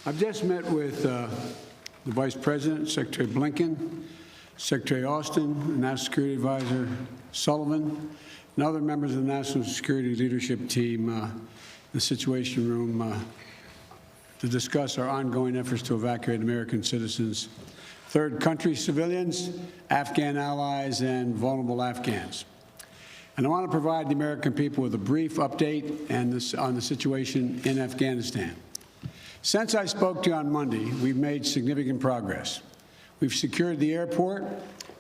I've just met with the Vice President, Secretary Blinken, Secretary Austin, and National Security Advisor Sullivan, and other members of the National Security Leadership Team, the Situation Room, to discuss our ongoing efforts to evacuate American citizens, third country civilians, Afghan allies, and vulnerable Afghans. And I want to provide the American people with a brief update on the situation in Afghanistan. Since I spoke to you on Monday, we've made significant progress. We've secured the airport,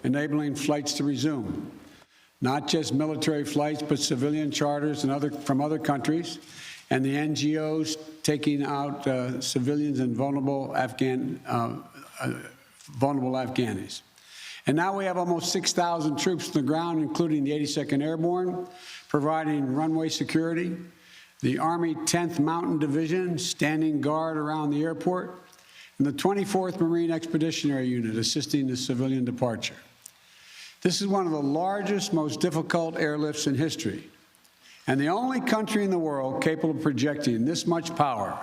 enabling flights to resume. Not just military flights, but civilian charters from other countries, and the NGOs taking out civilians and vulnerable Afghanis. And now we have almost 6,000 troops on the ground, including the 82nd Airborne, providing runway security, the Army 10th Mountain Division standing guard around the airport, and the 24th Marine Expeditionary Unit assisting the civilian departure. This is one of the largest, most difficult airlifts in history, and the only country in the world capable of projecting this much power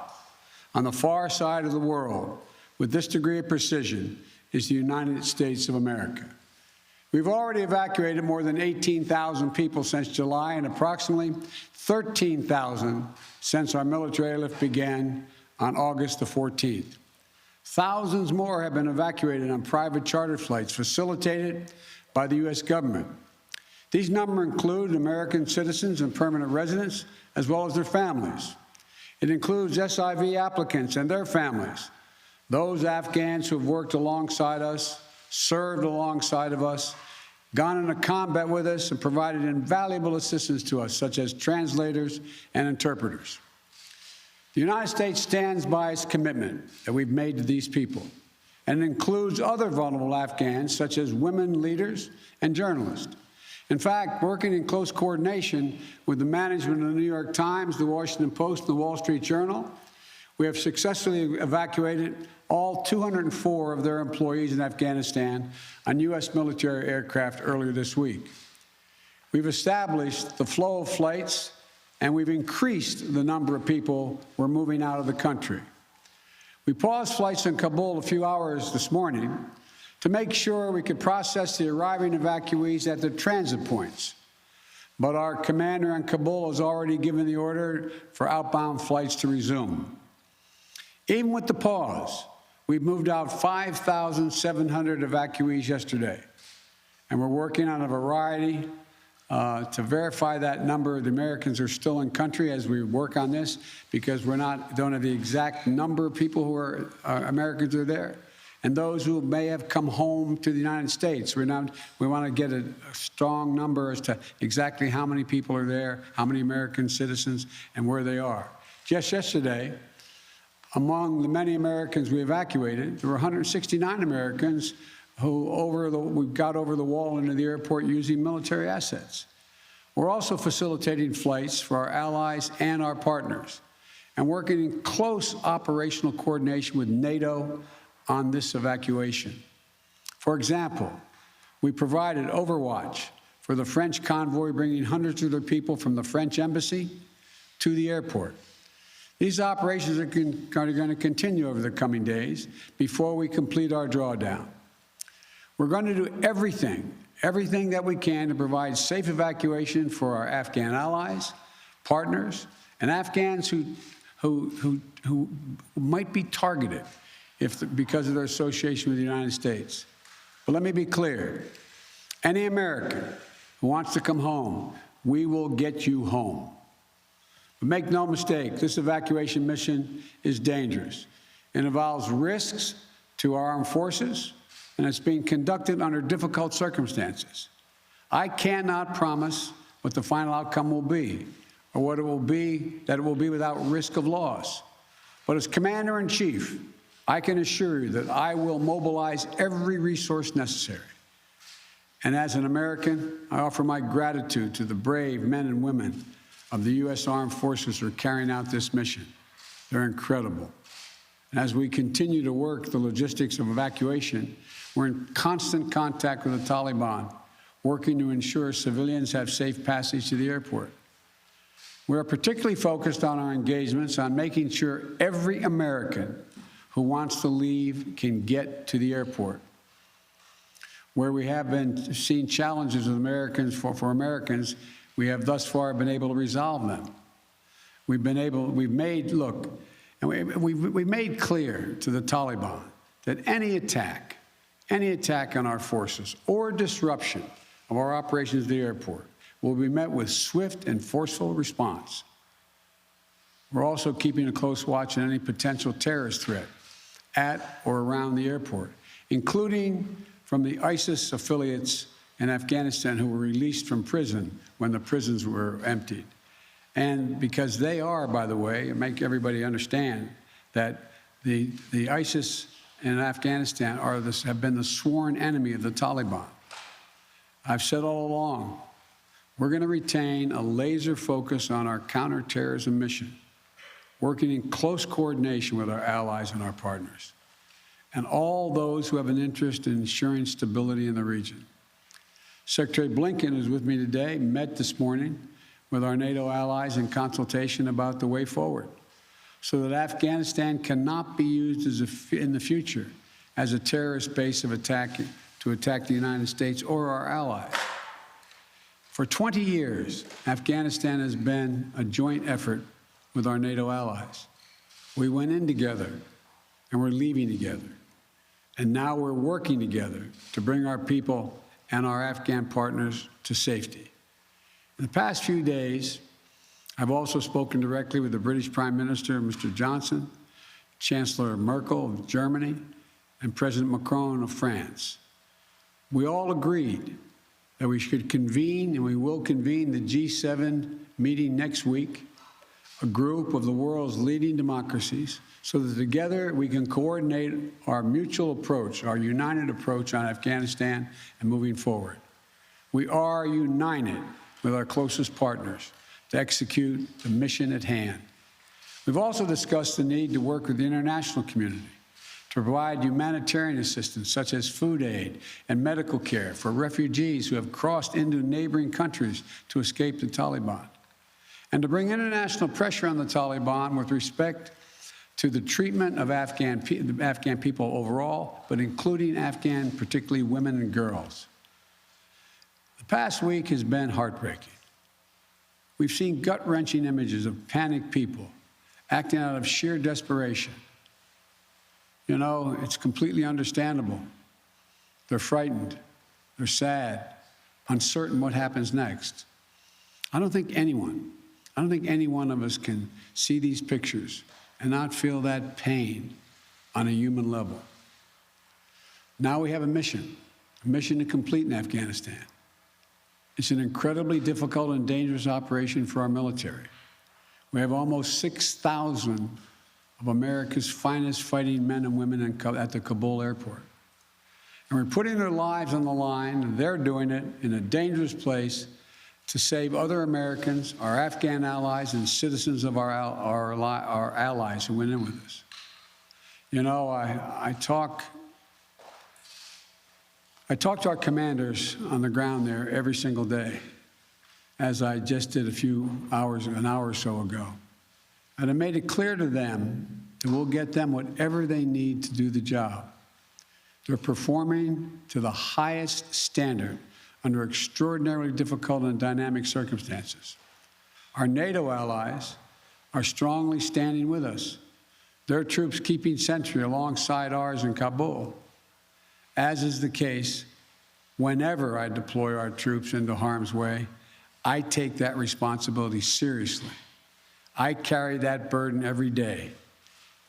on the far side of the world with this degree of precision is the United States of America. We've already evacuated more than 18,000 people since July and approximately 13,000 since our military airlift began on August the 14th. Thousands more have been evacuated on private charter flights facilitated by the U.S. government. These numbers include American citizens and permanent residents, as well as their families. It includes SIV applicants and their families, those Afghans who have worked alongside us, served alongside of us, gone into combat with us, and provided invaluable assistance to us, such as translators and interpreters. The United States stands by its commitment that we've made to these people, and it includes other vulnerable Afghans, such as women leaders and journalists. In fact, working in close coordination with the management of the New York Times, the Washington Post, and the Wall Street Journal, we have successfully evacuated all 204 of their employees in Afghanistan on U.S. military aircraft earlier this week. We've established the flow of flights, and we've increased the number of people we're moving out of the country. We paused flights in Kabul a few hours this morning to make sure we could process the arriving evacuees at their transit points. But our commander in Kabul has already given the order for outbound flights to resume. Even with the pause, we've moved out 5,700 evacuees yesterday, and we're working on a variety to verify that number of the Americans are still in country as we work on this, because don't have the exact number of people who are Americans are there, and those who may have come home to the United States. We want to get a strong number as to exactly how many people are there, how many American citizens, and where they are. Just yesterday, among the many Americans we evacuated, there were 169 Americans who we got over the wall into the airport using military assets. We're also facilitating flights for our allies and our partners, and working in close operational coordination with NATO on this evacuation. For example, we provided overwatch for the French convoy bringing hundreds of their people from the French embassy to the airport. These operations are going to continue over the coming days before we complete our drawdown. We're going to do everything that we can to provide safe evacuation for our Afghan allies, partners, and Afghans who might be targeted because of their association with the United States. But let me be clear. Any American who wants to come home, we will get you home. But make no mistake, this evacuation mission is dangerous. It involves risks to our armed forces, and it's being conducted under difficult circumstances. I cannot promise what the final outcome will be, or what it will be, that it will be without risk of loss. But as Commander-in-Chief, I can assure you that I will mobilize every resource necessary. And as an American, I offer my gratitude to the brave men and women of the U.S. Armed Forces who are carrying out this mission. They're incredible. And as we continue to work the logistics of evacuation, we're in constant contact with the Taliban, working to ensure civilians have safe passage to the airport. We are particularly focused on our engagements on making sure every American who wants to leave can get to the airport. Where we have been seeing challenges with Americans, for Americans, we have thus far been able to resolve them. We've made clear to the Taliban that any attack on our forces or disruption of our operations at the airport will be met with swift and forceful response. We're also keeping a close watch on any potential terrorist threat at or around the airport, including from the ISIS affiliates in Afghanistan who were released from prison when the prisons were emptied. And because they are, by the way, and make everybody understand that the ISIS in Afghanistan have been the sworn enemy of the Taliban. I've said all along, we're going to retain a laser focus on our counterterrorism mission, working in close coordination with our allies and our partners, and all those who have an interest in ensuring stability in the region. Secretary Blinken, who's with me today, met this morning with our NATO allies in consultation about the way forward, so that Afghanistan cannot be used in the future as a terrorist base to attack the United States or our allies. For 20 years, Afghanistan has been a joint effort with our NATO allies. We went in together, and we're leaving together. And now we're working together to bring our people and our Afghan partners to safety. In the past few days, I've also spoken directly with the British Prime Minister, Mr. Johnson, Chancellor Merkel of Germany, and President Macron of France. We all agreed that we should convene, and we will convene, the G7 meeting next week, a group of the world's leading democracies, so that together we can coordinate our mutual approach, our united approach on Afghanistan and moving forward. We are united with our closest partners to execute the mission at hand. We've also discussed the need to work with the international community to provide humanitarian assistance, such as food aid and medical care for refugees who have crossed into neighboring countries to escape the Taliban, and to bring international pressure on the Taliban with respect to the treatment of Afghan people overall, but including Afghan, particularly women and girls. The past week has been heartbreaking. We've seen gut-wrenching images of panicked people acting out of sheer desperation. You know, it's completely understandable. They're frightened, they're sad, uncertain what happens next. I don't think any one of us can see these pictures and not feel that pain on a human level. Now we have a mission to complete in Afghanistan. It's an incredibly difficult and dangerous operation for our military. We have almost 6,000 of America's finest fighting men and women at the Kabul airport. And we're putting their lives on the line, and they're doing it in a dangerous place to save other Americans, our Afghan allies, and citizens of our allies who went in with us. You know, I talk to our commanders on the ground there every single day, as I just did an hour or so ago. And I made it clear to them that we'll get them whatever they need to do the job. They're performing to the highest standard under extraordinarily difficult and dynamic circumstances. Our NATO allies are strongly standing with us, their troops keeping sentry alongside ours in Kabul, as is the case whenever I deploy our troops into harm's way. I take that responsibility seriously. I carry that burden every day,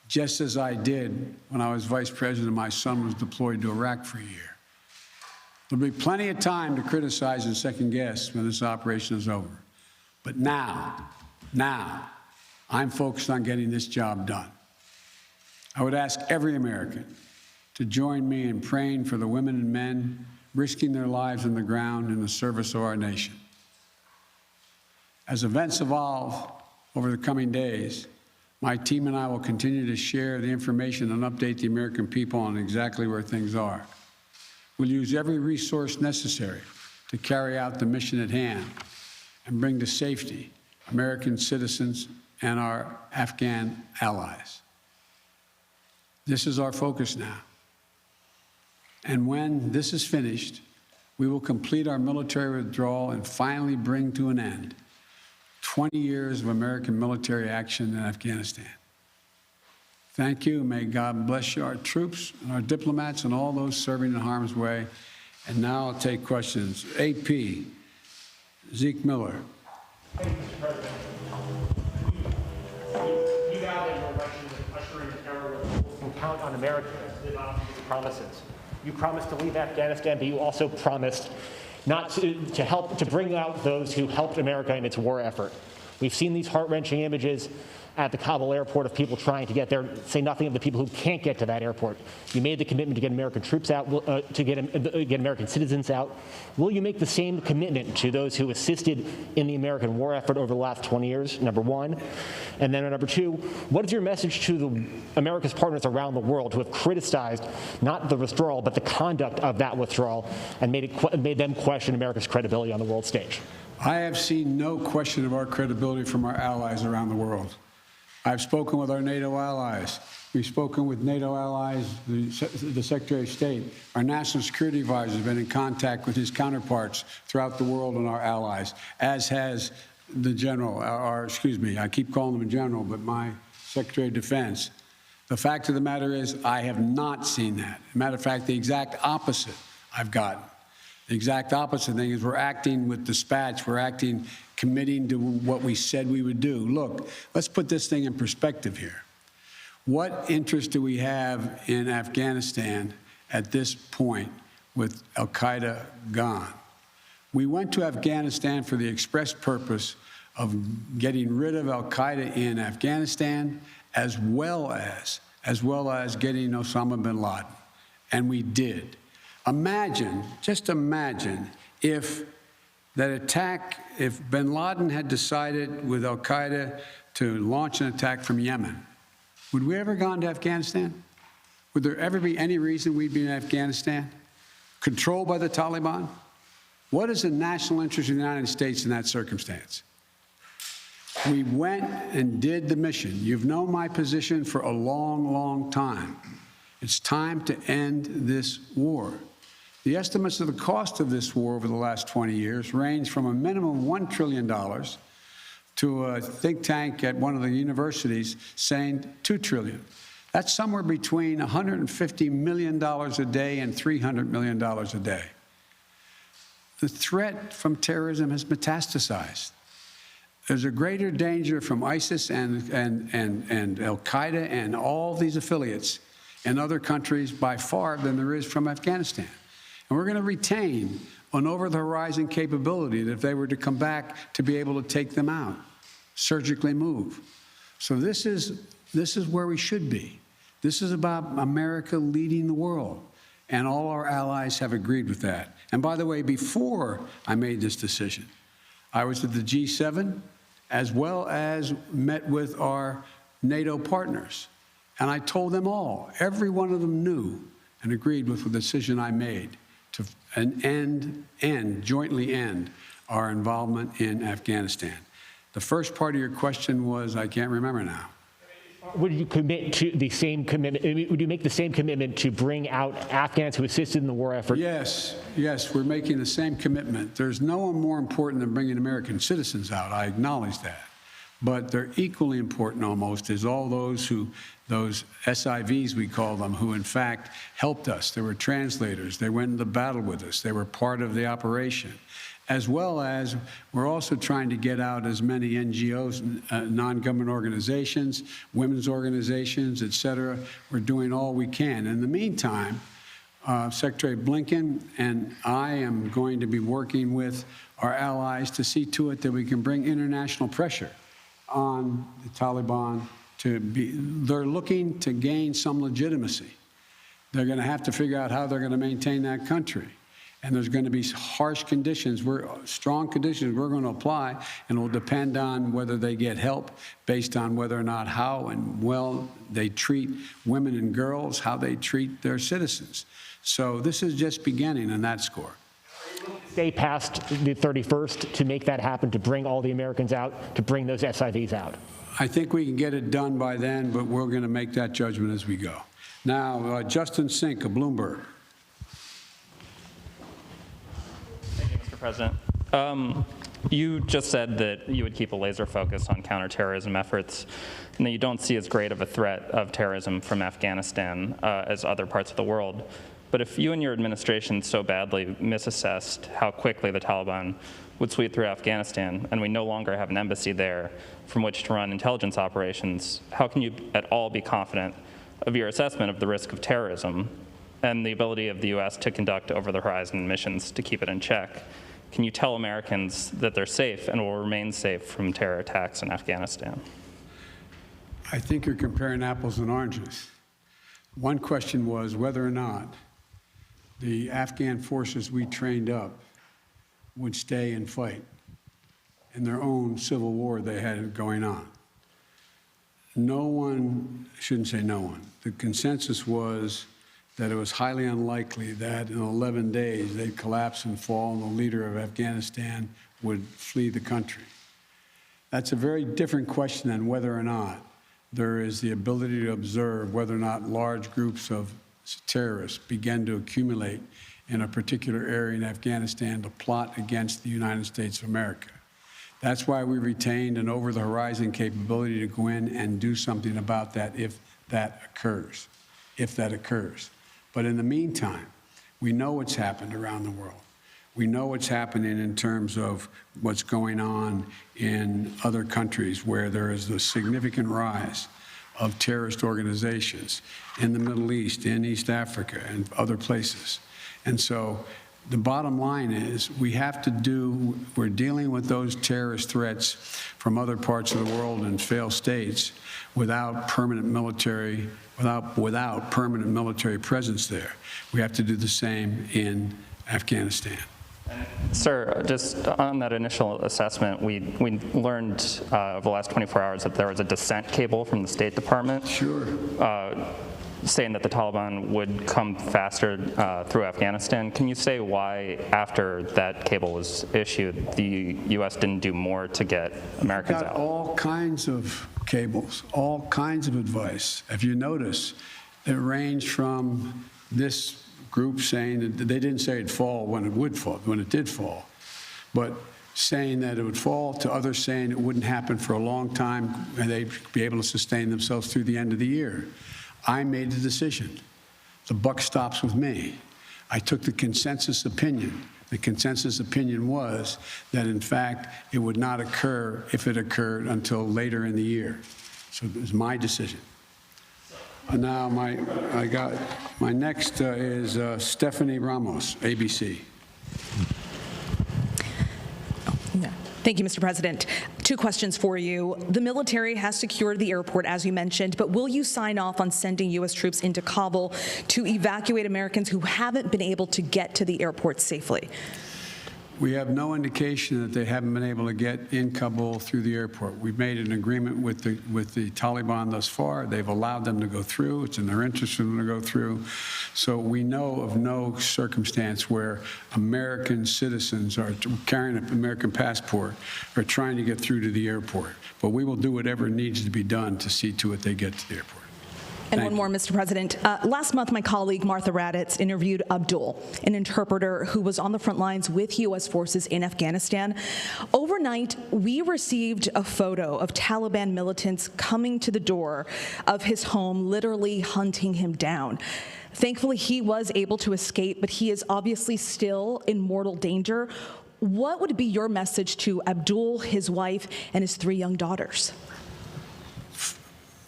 just as I did when I was vice president and my son was deployed to Iraq for a year. There'll be plenty of time to criticize and second guess when this operation is over. But now, I'm focused on getting this job done. I would ask every American to join me in praying for the women and men risking their lives on the ground in the service of our nation. As events evolve over the coming days, my team and I will continue to share the information and update the American people on exactly where things are. We'll use every resource necessary to carry out the mission at hand and bring to safety American citizens and our Afghan allies. This is our focus now. And when this is finished, we will complete our military withdrawal and finally bring to an end 20 years of American military action in Afghanistan. Thank you. May God bless you, our troops, and our diplomats, and all those serving in harm's way. And now I'll take questions. AP, Zeke Miller. Thank you, Mr. President. You now that your election is ushering an era where people can count on America to live up to the promises. You promised to leave Afghanistan, but you also promised not to help to bring out those who helped America in its war effort. We've seen these heart-wrenching images at the Kabul airport of people trying to get there, say nothing of the people who can't get to that airport. You made the commitment to get American troops out, to get American citizens out. Will you make the same commitment to those who assisted in the American war effort over the last 20 years, number one? And then number two, what is your message to America's partners around the world who have criticized not the withdrawal, but the conduct of that withdrawal and made them question America's credibility on the world stage? I have seen no question of our credibility from our allies around the world. I've spoken with our NATO allies. We've spoken with NATO allies, the Secretary of State. Our National Security Advisor has been in contact with his counterparts throughout the world and our allies, as has the General, I keep calling him a General, but my Secretary of Defense. The fact of the matter is, I have not seen that. As a matter of fact, the exact opposite I've gotten. The exact opposite thing is we're acting with dispatch. We're acting, committing to what we said we would do. Look, let's put this thing in perspective here. What interest do we have in Afghanistan at this point with al-Qaeda gone? We went to Afghanistan for the express purpose of getting rid of al-Qaeda in Afghanistan, as well as getting Osama bin Laden. And we did. Imagine, just imagine if that attack, if bin Laden had decided with al-Qaeda to launch an attack from Yemen, would we ever gone to Afghanistan? Would there ever be any reason we'd be in Afghanistan? Controlled by the Taliban? What is the national interest of the United States in that circumstance? We went and did the mission. You've known my position for a long, long time. It's time to end this war. The estimates of the cost of this war over the last 20 years range from a minimum of $1 trillion to a think tank at one of the universities saying $2 trillion. That's somewhere between $150 million a day and $300 million a day. The threat from terrorism has metastasized. There's a greater danger from ISIS and al-Qaeda and all these affiliates in other countries by far than there is from Afghanistan. And we're going to retain an over-the-horizon capability that if they were to come back to be able to take them out, surgically move. So this is where we should be. This is about America leading the world. And all our allies have agreed with that. And by the way, before I made this decision, I was at the G7 as well as met with our NATO partners. And I told them all, every one of them knew and agreed with the decision I made to jointly end our involvement in Afghanistan. The first part of your question was, I can't remember now. Would you commit to the same commitment? Would you make the same commitment to bring out Afghans who assisted in the war effort? Yes, we're making the same commitment. There's no one more important than bringing American citizens out. I acknowledge that. But they're equally important almost is all those SIVs, we call them, who in fact helped us. They were translators. They went into battle with us. They were part of the operation. As well as we're also trying to get out as many NGOs, non-government organizations, women's organizations, et cetera. We're doing all we can. In the meantime, Secretary Blinken and I am going to be working with our allies to see to it that we can bring international pressure on the Taliban they're looking to gain some legitimacy. They're going to have to figure out how they're going to maintain that country. And there's going to be harsh conditions, strong conditions we're going to apply, and it will depend on whether they get help based on whether or not how and well they treat women and girls, how they treat their citizens. So this is just beginning on that score. Stay past the 31st to make that happen, to bring all the Americans out, to bring those SIVs out? I think we can get it done by then, but we're going to make that judgment as we go. Now, Justin Sink of Bloomberg. Thank you, Mr. President. You just said that you would keep a laser focus on counterterrorism efforts, and that you don't see as great of a threat of terrorism from Afghanistan as other parts of the world. But if you and your administration so badly misassessed how quickly the Taliban would sweep through Afghanistan, and we no longer have an embassy there from which to run intelligence operations, how can you at all be confident of your assessment of the risk of terrorism and the ability of the U.S. to conduct over-the-horizon missions to keep it in check? Can you tell Americans that they're safe and will remain safe from terror attacks in Afghanistan? I think you're comparing apples and oranges. One question was whether or not the Afghan forces we trained up would stay and fight in their own civil war they had going on. No one, shouldn't say no one, the consensus was that it was highly unlikely that in 11 days they'd collapse and fall and the leader of Afghanistan would flee the country. That's a very different question than whether or not there is the ability to observe whether or not large groups of terrorists begin to accumulate in a particular area in Afghanistan to plot against the United States of America. That's why we retained an over-the-horizon capability to go in and do something about that if that occurs. But in the meantime, we know what's happened around the world. We know what's happening in terms of what's going on in other countries where there is a significant rise of terrorist organizations in the Middle East, in East Africa, and other places. And so the bottom line is we're dealing with those terrorist threats from other parts of the world and failed states without permanent military presence there. We have to do the same in Afghanistan. Sir, just on that initial assessment, we learned over the last 24 hours that there was a dissent cable from the State Department. Sure. Saying that the Taliban would come faster through Afghanistan. Can you say why, after that cable was issued, the U.S. didn't do more to get Americans out? All kinds of cables, all kinds of advice. If you notice, it ranged from this group saying that they didn't say it'd fall when it would fall, when it did fall, but saying that it would fall, to others saying it wouldn't happen for a long time and they'd be able to sustain themselves through the end of the year. I made the decision. The buck stops with me. I took the consensus opinion. The consensus opinion was that, in fact, it would not occur, if it occurred, until later in the year. So it was my decision. Now, my next is Stephanie Ramos, ABC. Thank you, Mr. President. Two questions for you. The military has secured the airport, as you mentioned, but will you sign off on sending U.S. troops into Kabul to evacuate Americans who haven't been able to get to the airport safely? We have no indication that they haven't been able to get in Kabul through the airport. We've made an agreement with the Taliban thus far. They've allowed them to go through. It's in their interest for them to go through. So we know of no circumstance where American citizens are carrying an American passport or trying to get through to the airport. But we will do whatever needs to be done to see to it they get to the airport. And one more, Mr. President. Last month, my colleague Martha Raddatz interviewed Abdul, an interpreter who was on the front lines with U.S. forces in Afghanistan. Overnight, we received a photo of Taliban militants coming to the door of his home, literally hunting him down. Thankfully, he was able to escape, but he is obviously still in mortal danger. What would be your message to Abdul, his wife, and his 3 young daughters?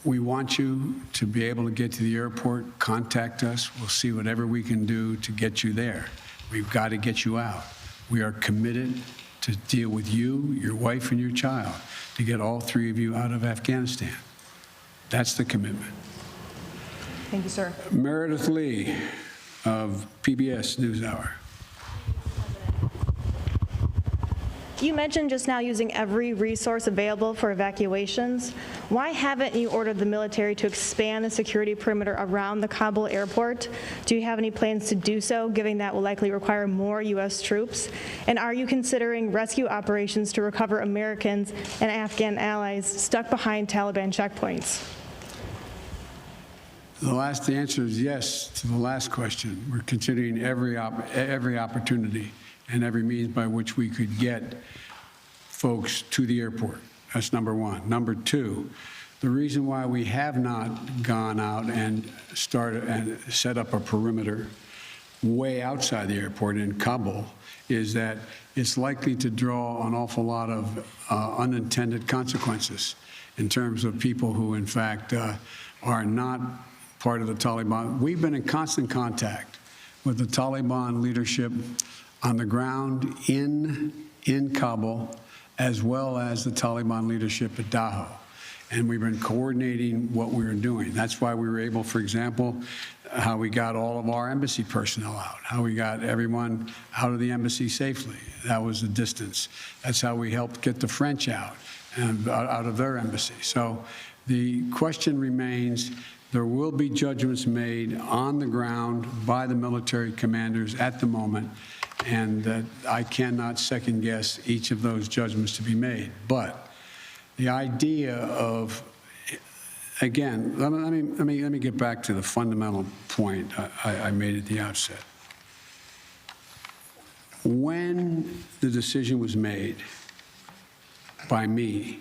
We want you to be able to get to the airport. Contact us. We'll see whatever we can do to get you there. We've got to get you out. We are committed to deal with you, your wife, and your child to get all 3 of you out of Afghanistan. That's the commitment. Thank you, sir. Meredith Lee of PBS NewsHour. You mentioned just now using every resource available for evacuations. Why haven't you ordered the military to expand the security perimeter around the Kabul airport? Do you have any plans to do so, given that will likely require more U.S. troops? And are you considering rescue operations to recover Americans and Afghan allies stuck behind Taliban checkpoints? The answer is yes to the last question. We're considering every opportunity and every means by which we could get folks to the airport. That's number one. Number two, the reason why we have not gone out and started and set up a perimeter way outside the airport in Kabul is that it's likely to draw an awful lot of unintended consequences in terms of people who, in fact, are not part of the Taliban. We've been in constant contact with the Taliban leadership on the ground in Kabul, as well as the Taliban leadership at Dahou. And we've been coordinating what we were doing. That's why we were able, for example, how we got all of our embassy personnel out, how we got everyone out of the embassy safely. That was the distance. That's how we helped get the French out and out of their embassy. So the question remains, there will be judgments made on the ground by the military commanders at the moment, and that I cannot second guess each of those judgments to be made. But the idea of, again, let me get back to the fundamental point I made at the outset. When the decision was made by me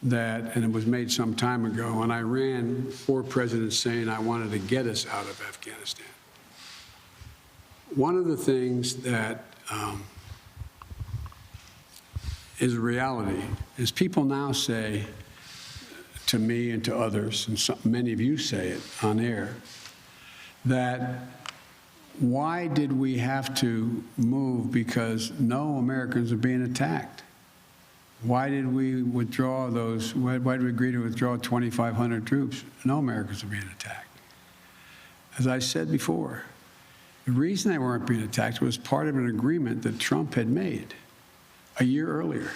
that, and it was made some time ago, and I ran 4 presidents saying I wanted to get us out of Afghanistan. One of the things that is a reality is people now say to me and to others, and many of you say it on air, that why did we have to move because no Americans are being attacked? Why did we withdraw those, why did we agree to withdraw 2,500 troops? No Americans are being attacked. As I said before, the reason they weren't being attacked was part of an agreement that Trump had made a year earlier.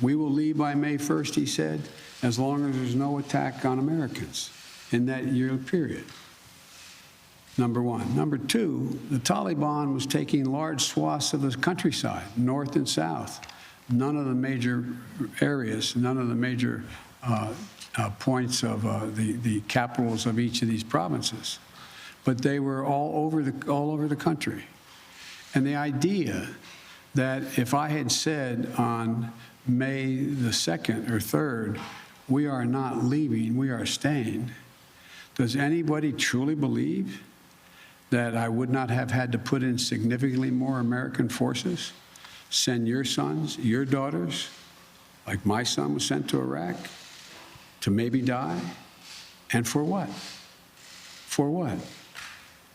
We will leave by May 1st, he said, as long as there's no attack on Americans in that year period. Number one. Number two, the Taliban was taking large swaths of the countryside, north and south. None of the major areas, none of the major points of the capitals of each of these provinces. But they were all over the country. And the idea that if I had said on May the 2nd or 3rd, we are not leaving, we are staying, does anybody truly believe that I would not have had to put in significantly more American forces, send your sons, your daughters, like my son was sent to Iraq, to maybe die? And for what? For what?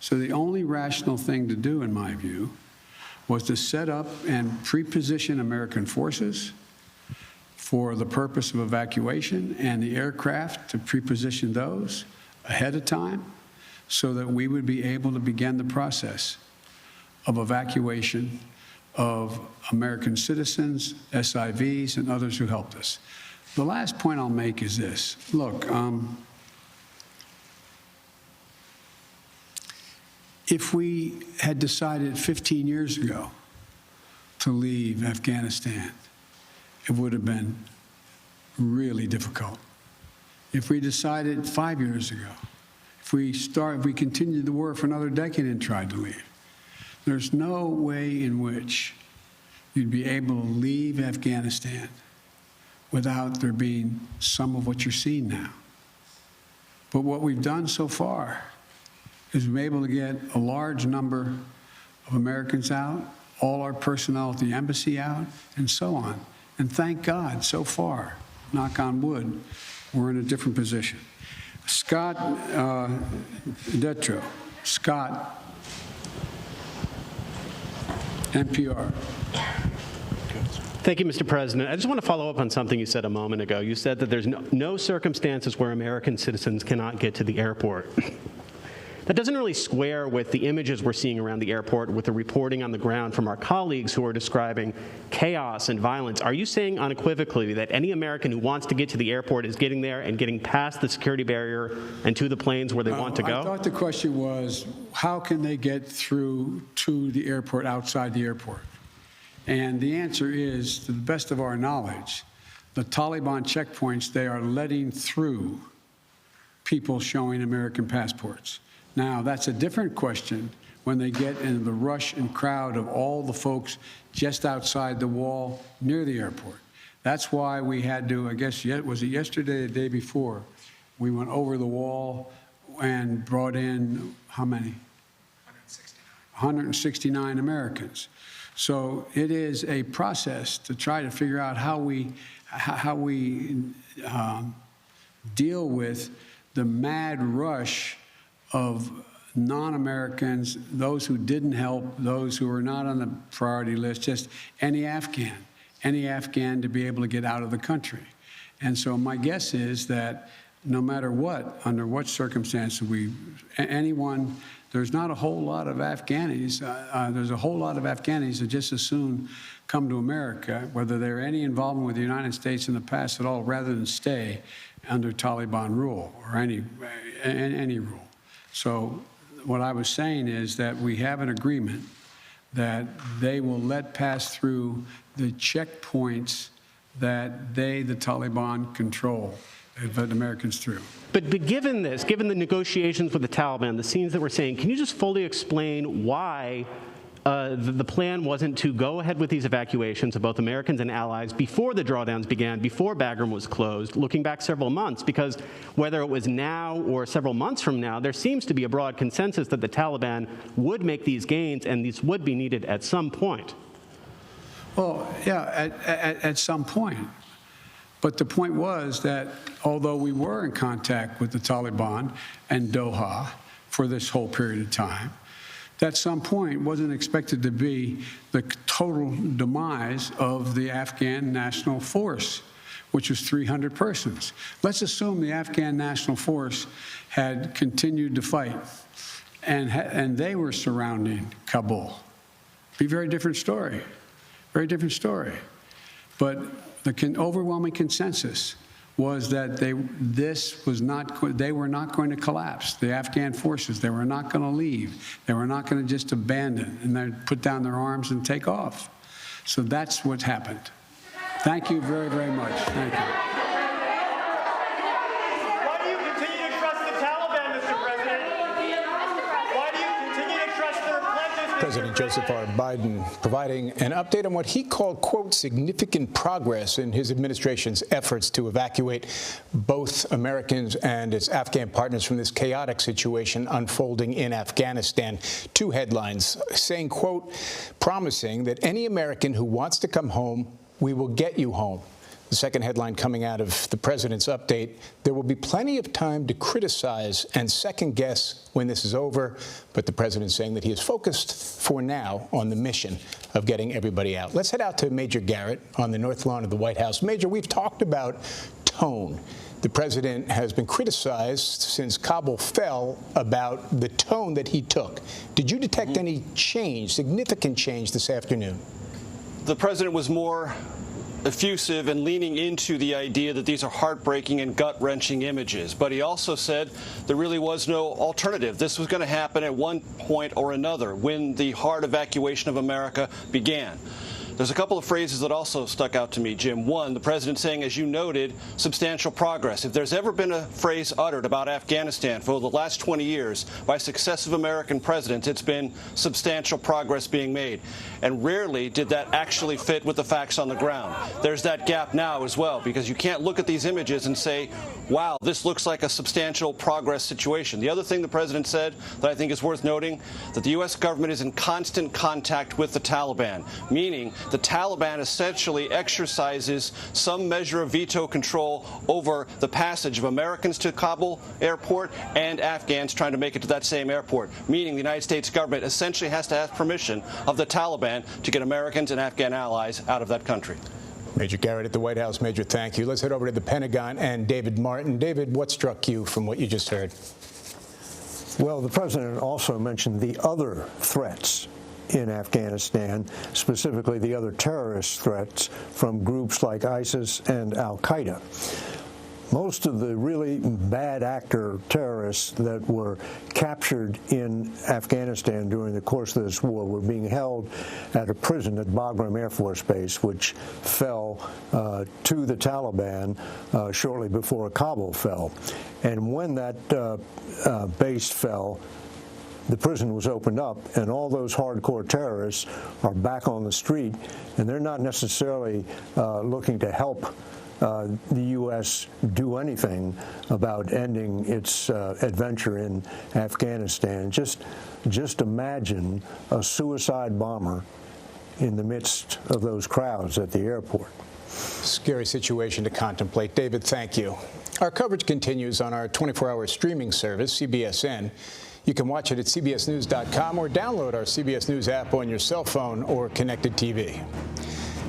So the only rational thing to do, in my view, was to set up and pre-position American forces for the purpose of evacuation, and the aircraft to pre-position those ahead of time so that we would be able to begin the process of evacuation of American citizens, SIVs, and others who helped us. The last point I'll make is this. Look, if we had decided 15 years ago to leave Afghanistan, it would have been really difficult. If we decided 5 years ago, if we continued the war for another decade and tried to leave, there's no way in which you'd be able to leave Afghanistan without there being some of what you're seeing now. But what we've done so far is we've been able to get a large number of Americans out, all our personnel at the embassy out, and so on. And thank God, so far, knock on wood, we're in a different position. Scott Detrow. Scott, NPR. Thank you, Mr. President. I just want to follow up on something you said a moment ago. You said that there's no circumstances where American citizens cannot get to the airport. That doesn't really square with the images we're seeing around the airport, with the reporting on the ground from our colleagues who are describing chaos and violence. Are you saying unequivocally that any American who wants to get to the airport is getting there and getting past the security barrier and to the planes where they want to go? I thought the question was, how can they get through to the airport outside the airport? And the answer is, to the best of our knowledge, the Taliban checkpoints, they are letting through people showing American passports. Now, that's a different question when they get in the rush and crowd of all the folks just outside the wall near the airport. That's why we had to, I guess, was it yesterday or the day before, we went over the wall and brought in, how many? 169 Americans. So it is a process to try to figure out how we deal with the mad rush of non-Americans, those who didn't help, those who were not on the priority list, just any Afghan to be able to get out of the country. And so my guess is that no matter what, under what circumstances there's not a whole lot of Afghanis. There's a whole lot of Afghanis that just as soon come to America, whether they're any involvement with the United States in the past at all, rather than stay under Taliban rule or any rule. So what I was saying is that we have an agreement that they will let pass through the checkpoints that the Taliban control. They've let Americans through. But given this, given the negotiations with the Taliban, the scenes that we're seeing, can you just fully explain why the plan wasn't to go ahead with these evacuations of both Americans and allies before the drawdowns began, before Bagram was closed, looking back several months? Because whether it was now or several months from now, there seems to be a broad consensus that the Taliban would make these gains, and these would be needed at some point. Well, yeah, at some point. But the point was that although we were in contact with the Taliban and Doha for this whole period of time, at some point wasn't expected to be the total demise of the Afghan National Force, which was 300 persons. Let's assume the Afghan National Force had continued to fight and they were surrounding Kabul. Be a very different story, very different story. But the overwhelming consensus was that they were not going to collapse. The Afghan forces, they were not going to leave. They were not going to just abandon and then put down their arms and take off. So that's what happened. Thank you very, very much. Thank you. Why do you continue to trust the Taliban, Mr. President? Why do you continue to trust their pledges, Mr. President Joseph R. Biden providing an update on what he called, quote, significant progress in his administration's efforts to evacuate both Americans and its Afghan partners from this chaotic situation unfolding in Afghanistan. Two headlines saying, quote, promising that any American who wants to come home, we will get you home. The second headline coming out of the president's update, there will be plenty of time to criticize and second guess when this is over, but the president saying that he is focused for now on the mission of getting everybody out. Let's head out to Major Garrett on the north lawn of the White House. Major, we've talked about tone. The president has been criticized since Kabul fell about the tone that he took. Did you detect any change, significant change this afternoon? The president was more effusive and leaning into the idea that these are heartbreaking and gut-wrenching images. But he also said there really was no alternative. This was going to happen at one point or another when the hard evacuation of America began. There's a couple of phrases that also stuck out to me, Jim. One, the president saying, as you noted, substantial progress. If there's ever been a phrase uttered about Afghanistan for the last 20 years by successive American presidents, it's been substantial progress being made. And rarely did that actually fit with the facts on the ground. There's that gap now as well, because you can't look at these images and say, wow, this looks like a substantial progress situation. The other thing the president said that I think is worth noting, that the U.S. government is in constant contact with the Taliban, meaning the Taliban essentially exercises some measure of veto control over the passage of Americans to Kabul airport and Afghans trying to make it to that same airport, meaning the United States government essentially has to ask permission of the Taliban to get Americans and Afghan allies out of that country. Major Garrett at the White House. Major, thank you. Let's head over to the Pentagon and David Martin. David, what struck you from what you just heard? Well, the president also mentioned the other threats in Afghanistan, specifically the other terrorist threats from groups like ISIS and al-Qaeda. most of the really bad actor terrorists that were captured in Afghanistan during the course of this war were being held at a prison at Bagram Air Force Base, which fell to the Taliban shortly before Kabul fell. And when that base fell, the prison was opened up, and all those hardcore terrorists are back on the street, and they're not necessarily looking to help the U.S. do anything about ending its adventure in Afghanistan. Just imagine a suicide bomber in the midst of those crowds at the airport. Scary situation to contemplate. David, thank you. Our coverage continues on our 24-hour streaming service, CBSN. You can watch it at cbsnews.com or download our CBS News app on your cell phone or connected TV.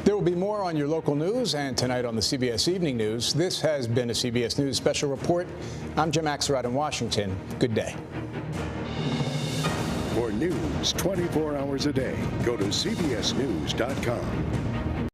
There will be more on your local news and tonight on the CBS Evening News. This has been a CBS News Special Report. I'm Jim Axelrod in Washington. Good day. For news 24 hours a day, go to cbsnews.com.